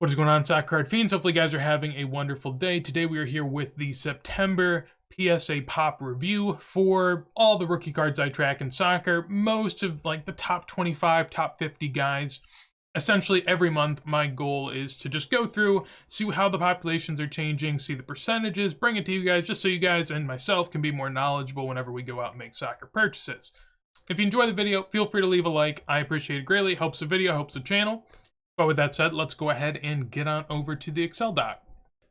What is going on, Soccer Card Fiends? Hopefully you guys are having a wonderful day. Today we are here with the September PSA Pop review for all the rookie cards I track in soccer. Most of like the top 25, top 50 guys. Essentially every month my goal is to just go through, see how the populations are changing, see the percentages, bring it to you guys just so you guys and myself can be more knowledgeable whenever we go out and make soccer purchases. If you enjoy the video, feel free to leave a like. I appreciate it greatly. It helps the video, helps the channel. But with that said, let's go ahead and get on over to the Excel doc.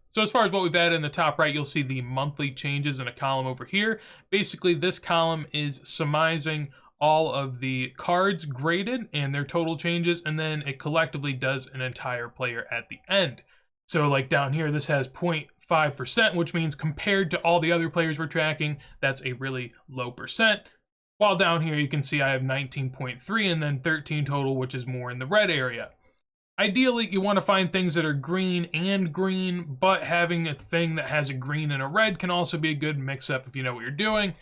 So as far as what we've added in the top right, you'll see the monthly changes in a column over here. Basically, this column is summizing all of the cards graded and their total changes, and then it collectively does an entire player at the end. So like down here, this has 0.5%, which means compared to all the other players we're tracking, that's a really low percent. While down here, you can see I have 19.3 and then 13 total, which is more in the red area. Ideally, you want to find things that are green and green, but having a thing that has a green and a red can also be a good mix-up if you know what you're doing.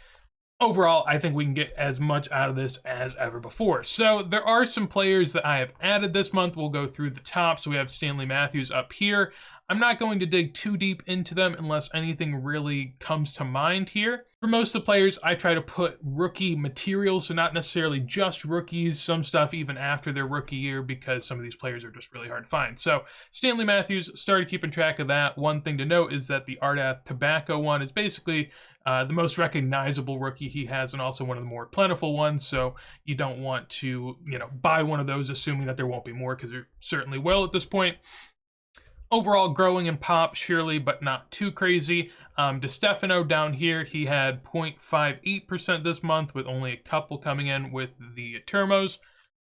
Overall, I think we can get as much out of this as ever before. So there are some players that I have added this month. We'll go through the top. So we have Stanley Matthews up here. I'm not going to dig too deep into them unless anything really comes to mind here. For most of the players, I try to put rookie materials, so not necessarily just rookies, some stuff even after their rookie year, because some of these players are just really hard to find. So Stanley Matthews, started keeping track of that. One thing to note is that the Ardath Tobacco one is basically the most recognizable rookie he has, and also one of the more plentiful ones. So you don't want to, buy one of those assuming that there won't be more, because there certainly will at this point. Overall, growing in pop, surely, but not too crazy. DeStefano down here, he had 0.58% this month, with only a couple coming in with the Termos.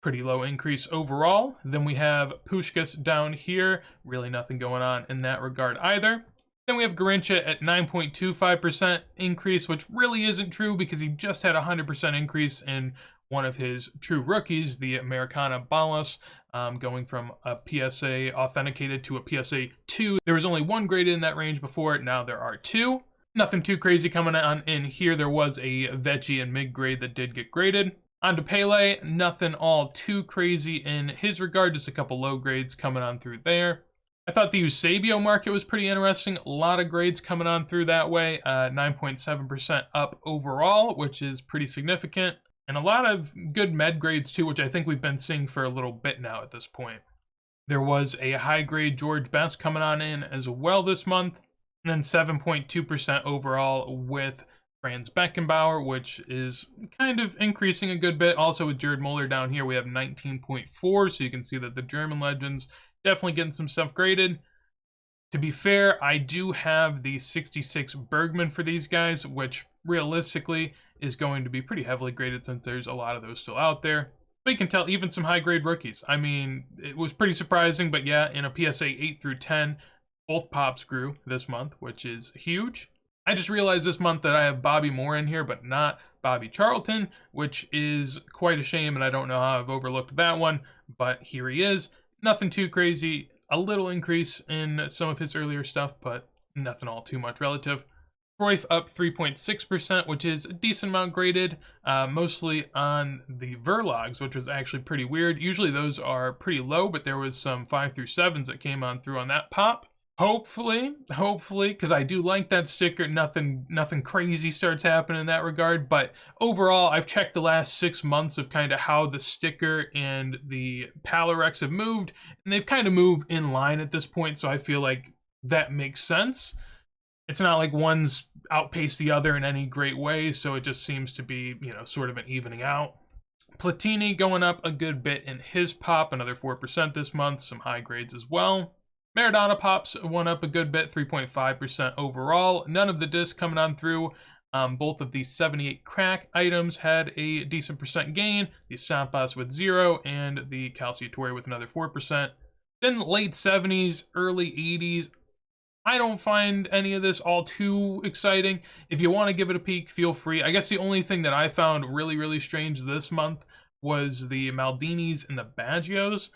Pretty low increase overall. Then we have Puskás down here. Really nothing going on in that regard either. Then we have Garrincha at 9.25% increase, which really isn't true because he just had a 100% increase in one of his true rookies, the Americana Balas, going from a PSA authenticated to a PSA 2. There was only one graded in that range before, now there are two. Nothing too crazy coming on in here. There was a Veggie and mid-grade that did get graded. On to Pele, nothing all too crazy in his regard, just a couple low grades coming on through there. I thought the Eusebio market was pretty interesting. A lot of grades coming on through that way. 9.7% up overall, which is pretty significant. And a lot of good med grades too, which I think we've been seeing for a little bit now at this point. There was a high grade George Best coming on in as well this month. And then 7.2% overall with Franz Beckenbauer, which is kind of increasing a good bit. Also with Jared Muller down here, we have 19.4. So you can see that the German legends definitely getting some stuff graded. To be fair, I do have the 66 Bergman for these guys, which realistically is going to be pretty heavily graded since there's a lot of those still out there. But you can tell even some high grade rookies. I mean, it was pretty surprising, but yeah, in a PSA 8 through 10, both pops grew this month, which is huge. I just realized this month that I have Bobby Moore in here, but not Bobby Charlton, which is quite a shame, and I don't know how I've overlooked that one, but here he is. Nothing too crazy. A little increase in some of his earlier stuff, but nothing all too much relative. Cruyff up 3.6%, which is a decent amount graded, mostly on the Verlogs, which was actually pretty weird. Usually those are pretty low, but there was some 5 through 7s that came on through on that pop. Hopefully, because I do like that sticker, nothing crazy starts happening in that regard. But overall, I've checked the last 6 months of kind of how the sticker and the Palarex have moved, and they've kind of moved in line at this point, so I feel like that makes sense. It's not like one's outpaced the other in any great way, so it just seems to be, sort of an evening out. Platini going up a good bit in his pop, another 4% this month, some high grades as well. Maradona pops went up a good bit, 3.5% overall. None of the discs coming on through. Both of these 78 crack items had a decent percent gain. The Sampas with 0 and the Calciatore with another 4%. Then late 70s, early 80s. I don't find any of this all too exciting. If you want to give it a peek, feel free. I guess the only thing that I found really, really strange this month was the Maldinis and the Baggios.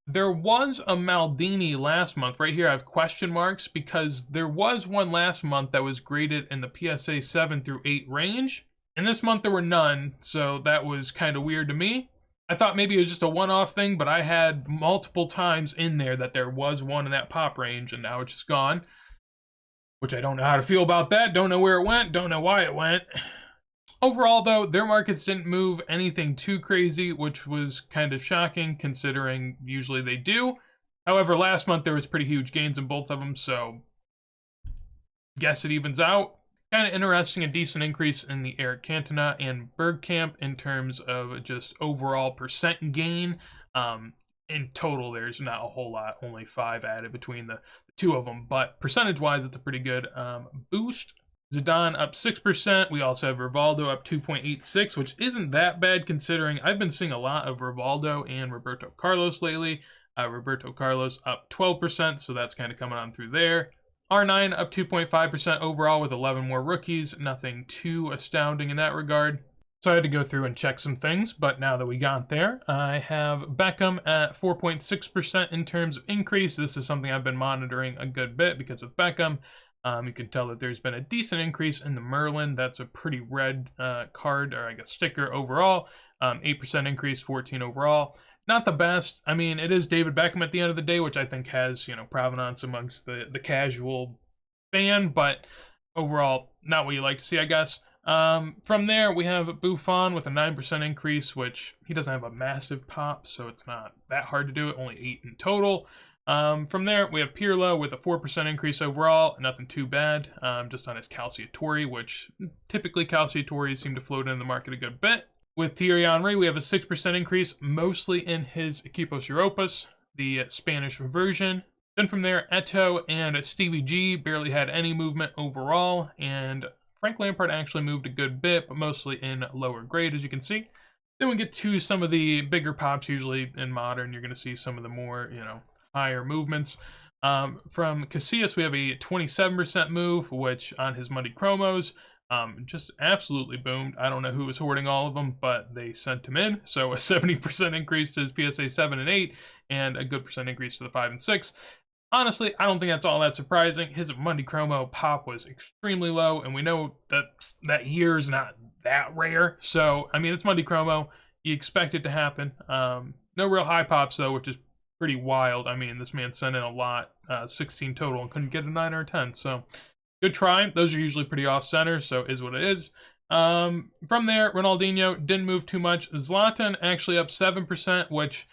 There was a Maldini last month. Right here I have question marks because there was one last month that was graded in the PSA 7 through 8 range. And this month there were none, so that was kind of weird to me. I thought maybe it was just a one-off thing, but I had multiple times in there that there was one in that pop range, and now it's just gone. Which I don't know how to feel about that. Don't know where it went. Don't know why it went. Overall, though, their markets didn't move anything too crazy, which was kind of shocking considering usually they do. However, last month there was pretty huge gains in both of them, so guess it evens out. Kind of interesting, a decent increase in the Eric Cantona and Bergkamp in terms of just overall percent gain. In total, there's not a whole lot, only 5 added between the two of them, but percentage-wise, it's a pretty good boost. Zidane up 6%. We also have Rivaldo up 2.86, which isn't that bad considering I've been seeing a lot of Rivaldo and Roberto Carlos lately. Roberto Carlos up 12%, so that's kind of coming on through there. R9 up 2.5% overall with 11 more rookies. Nothing too astounding in that regard. So I had to go through and check some things, but now that we got there, I have Beckham at 4.6% in terms of increase. This is something I've been monitoring a good bit because with Beckham, you can tell that there's been a decent increase in the Merlin. That's a pretty red card, or I guess sticker overall. 8% increase, 14 overall. Not the best. I mean, it is David Beckham at the end of the day, which I think has, provenance amongst the casual fan, but overall, not what you like to see, I guess. From there, we have Buffon with a 9% increase, which he doesn't have a massive pop, so it's not that hard to do it, only 8 in total. From there, we have Pirlo with a 4% increase overall, nothing too bad, just on his Calciatori, which typically Calciatoris seem to float in the market a good bit. With Thierry Henry, we have a 6% increase, mostly in his Equipos Europas, the Spanish version. Then from there, Eto'o and Stevie G barely had any movement overall, and Frank Lampard actually moved a good bit, but mostly in lower grade, as you can see. Then we get to some of the bigger pops. Usually in Modern, you're going to see some of the more, higher movements. From Casillas, we have a 27% move, which on his Monday Chromos, just absolutely boomed. I don't know who was hoarding all of them, but they sent him in. So a 70% increase to his PSA 7 and 8, and a good percent increase to the 5 and 6. Honestly, I don't think that's all that surprising. His Monday Chromo pop was extremely low, and we know that year's not that rare. So, I mean, it's Monday Chromo. You expect it to happen. No real high pops, though, which is pretty wild. I mean, this man sent in a lot, 16 total, and couldn't get a 9 or a 10. So, good try. Those are usually pretty off-center, so is what it is. From there, Ronaldinho didn't move too much. Zlatan actually up 7%, which...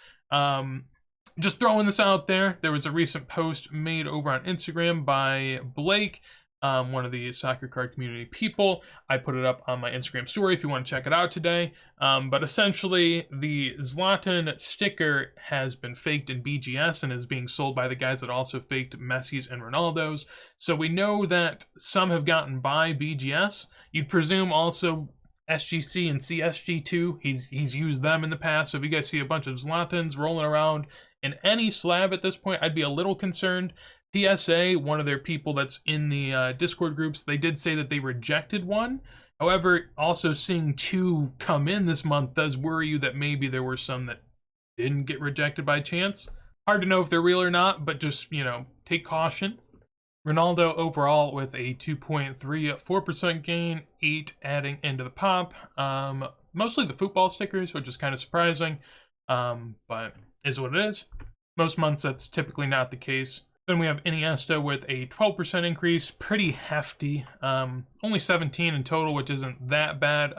just throwing this out there, there was a recent post made over on Instagram by Blake, one of the soccer card community people. I put it up on my Instagram story if you want to check it out today. But essentially, the Zlatan sticker has been faked in BGS and is being sold by the guys that also faked Messi's and Ronaldo's. So we know that some have gotten by BGS. You'd presume also SGC and CSG too. He's used them in the past. So if you guys see a bunch of Zlatans rolling around in any slab at this point, I'd be a little concerned. PSA, one of their people that's in the Discord groups, they did say that they rejected one. However, also seeing 2 come in this month does worry you that maybe there were some that didn't get rejected by chance. Hard to know if they're real or not, but just, take caution. Ronaldo overall with a 2.34% gain, 8 adding into the pop. Mostly the football stickers, which is kind of surprising, but is what it is. Most months that's typically not the case. Then we have Iniesta with a 12% increase, pretty hefty. Only 17 in total, which isn't that bad.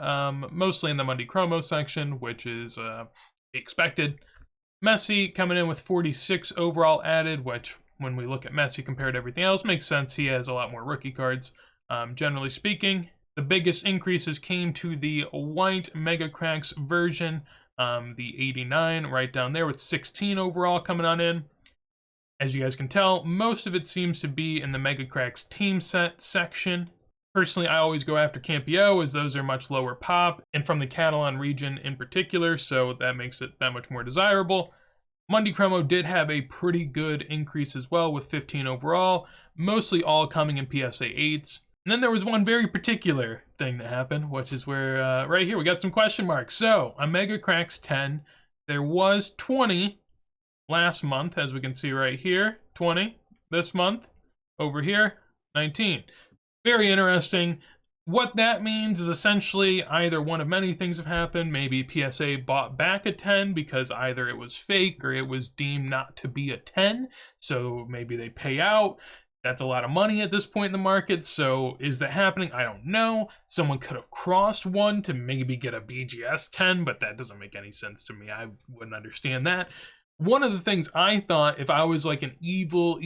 Mostly in the Monday Chromo section, which is expected. Messi coming in with 46 overall added, which when we look at Messi compared to everything else, makes sense. He has a lot more rookie cards, generally speaking. The biggest increases came to the white Mega Cracks version, the 89 right down there with 16 overall coming on in. As you guys can tell, most of it seems to be in the Mega Cracks team set section. Personally, I always go after Campio, as those are much lower pop, and from the Catalan region in particular, so that makes it that much more desirable. Monday Chromo did have a pretty good increase as well with 15 overall, mostly all coming in PSA 8s. And then there was one very particular thing that happened, which is where, right here, we got some question marks. So, on Mega Cracks 10, there was 20 last month, as we can see right here. 20 this month. Over here, 19. Very interesting. What that means is essentially either one of many things have happened. Maybe PSA bought back a 10 because either it was fake or it was deemed not to be a 10. So maybe they pay out. That's a lot of money at this point in the market. So is that happening? I don't know. Someone could have crossed one to maybe get a BGS 10, but that doesn't make any sense to me. I wouldn't understand that. One of the things I thought, if I was like an evil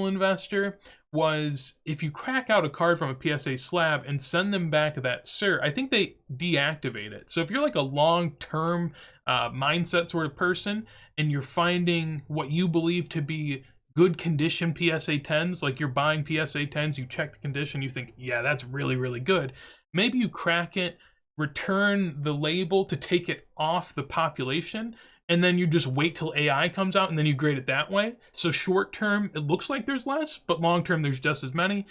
investor, was if you crack out a card from a PSA slab and send them back that cert, I think they deactivate it. So if you're like a long-term mindset sort of person and you're finding what you believe to be good condition PSA 10s, like you're buying PSA 10s, you check the condition, you think, yeah, that's really, really good. Maybe you crack it, return the label to take it off the population, and then you just wait till AI comes out and then you grade it that way. So short term, it looks like there's less, but long term, there's just as many.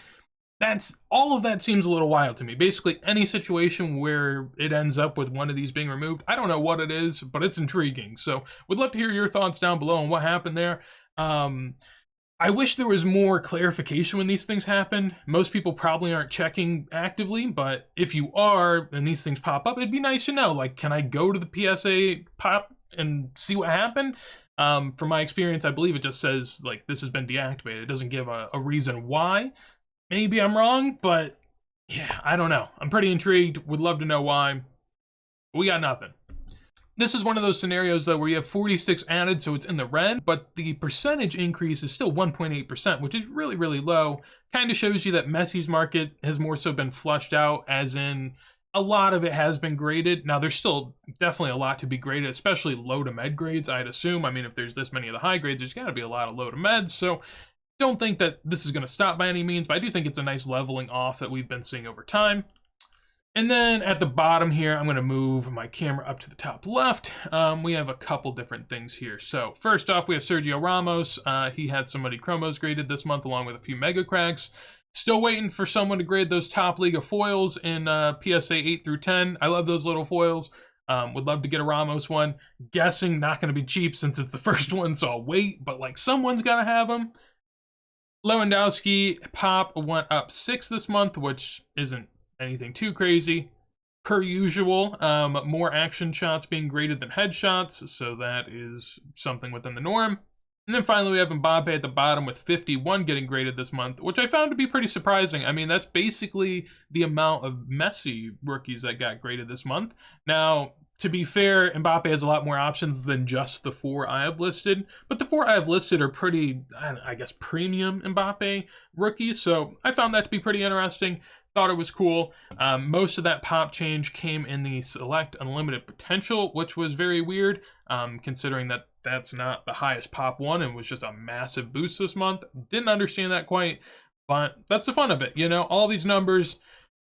That's all of that seems a little wild to me. Basically, any situation where it ends up with one of these being removed, I don't know what it is, but it's intriguing. So would love to hear your thoughts down below on what happened there. I wish there was more clarification when these things happen. Most people probably aren't checking actively, but if you are and these things pop up, it'd be nice to know, like, can I go to the PSA pop and see what happened? From my experience, I believe it just says, like, this has been deactivated. It doesn't give a reason why. Maybe I'm wrong, but yeah, I don't know. I'm pretty intrigued. Would love to know why. We got nothing. This is one of those scenarios, though, where you have 46 added, so it's in the red, but the percentage increase is still 1.8%, which is really, really low. Kind of shows you that Messi's market has more so been flushed out, as in a lot of it has been graded. Now, there's still definitely a lot to be graded, especially low to med grades, I'd assume. I mean, if there's this many of the high grades, there's got to be a lot of low to meds, so don't think that this is going to stop by any means, but I do think it's a nice leveling off that we've been seeing over time. And then at the bottom here, I'm going to move my camera up to the top left. We have a couple different things here. So first off, we have Sergio Ramos. He had somebody chromos graded this month along with a few mega cracks. Still waiting for someone to grade those top Liga foils in PSA 8 through 10. I love those little foils. Would love to get a Ramos one. Guessing not going to be cheap since it's the first one, so I'll wait. But like someone's got to have them. Lewandowski pop went up 6 this month, which isn't anything too crazy. Per usual, more action shots being graded than headshots, so that is something within the norm. And then finally we have Mbappe at the bottom with 51 getting graded this month, which I found to be pretty surprising. I mean, that's basically the amount of Messi rookies that got graded this month. Now, to be fair, Mbappe has a lot more options than just the 4 I have listed, but the 4 I have listed are pretty, I guess, premium Mbappe rookies, so I found that to be pretty interesting. Thought it was cool. Most of that pop change came in the Select Unlimited Potential, which was very weird, considering that that's not the highest pop one and was just a massive boost this month. Didn't understand that quite, but that's the fun of it. You know, all these numbers,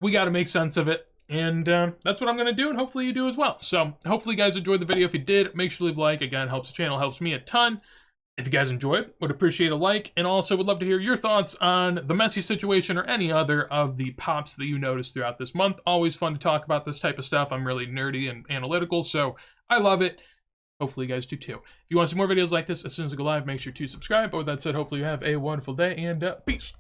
we got to make sense of it. And that's what I'm going to do, and hopefully you do as well. So hopefully you guys enjoyed the video. If you did, make sure to leave a like. Again, helps the channel, helps me a ton. If you guys enjoyed, would appreciate a like, and also would love to hear your thoughts on the Messi situation or any other of the pops that you noticed throughout this month. Always fun to talk about this type of stuff. I'm really nerdy and analytical, so I love it. Hopefully you guys do too. If you want to see more videos like this as soon as I go live, make sure to subscribe. But with that said, hopefully you have a wonderful day, and peace.